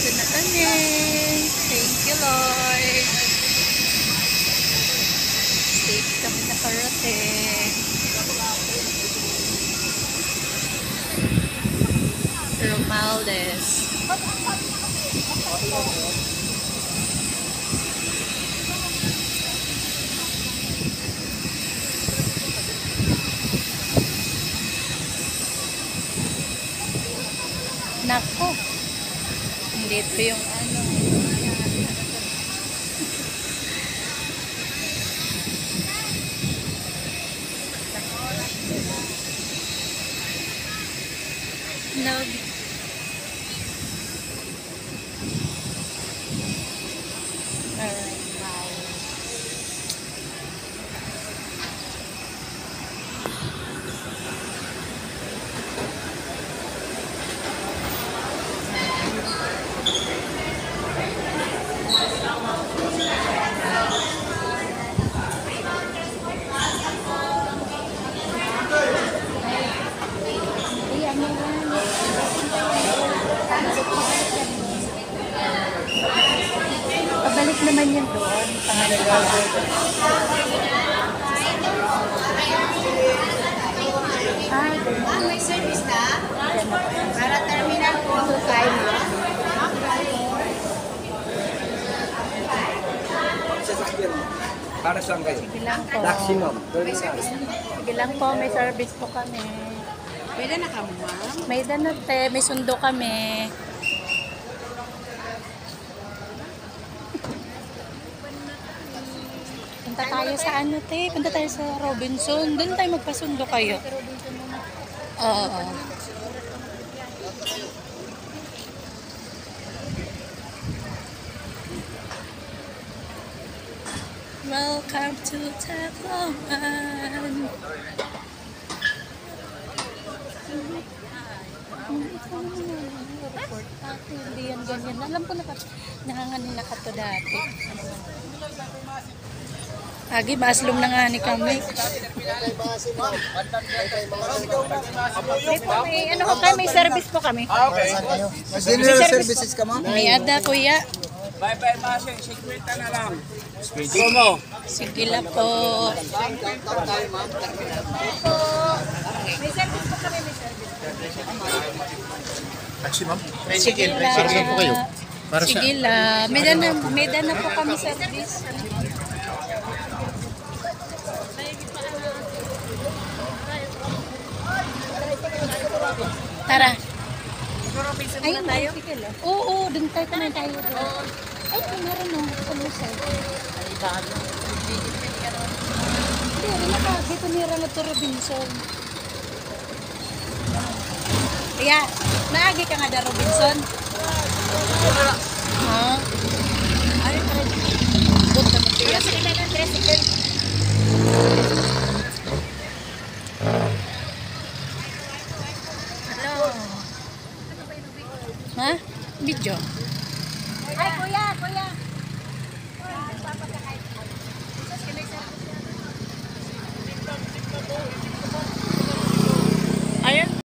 Nandito na kami. Thank you, Lord. Safe kami nakarating. Romaldez. Nako. Dito yung ano. No. Alright, wow. Pabalik naman yun doon. May service na? Para terminal po ako kain mo. Para saan kayo? Sige lang po. Maximum. May service na? Sige lang po. May service po kami. Pwede na ka mo, ma'am? May danate. May sundo kami. Punta tayo sa ano, te? Punta tayo sa Robinson. Doon tayo magpasundo kayo. Oo. Welcome to Tacloban. Hindi yan ganyan. Alam ko nanganganin na ka to dati. Agi, maaslom na nga ni kami. May, ano ko kayo, may service po kami. General services ka mo? May ada, kuya. Bye-bye, Masing. 50 na lang. Promo. Sige lang po. May service po kami, may service. Taxi, ma'am. Sige lang. Para saan po kayo? Para sa... Sige lang. May dana po kami service. Tara. Ay, tayo? Oo, dun tayo kumain tayo doon. Ay, meron nung salusay. Hindi, rin ka. Dito nira na to Robinson. Kaya, naagi ka nga da Robinson? Ha? Ay, parang good na magkaya. Sa ilan ng tricycle? Ha? Video? Ay, kuya, kuya.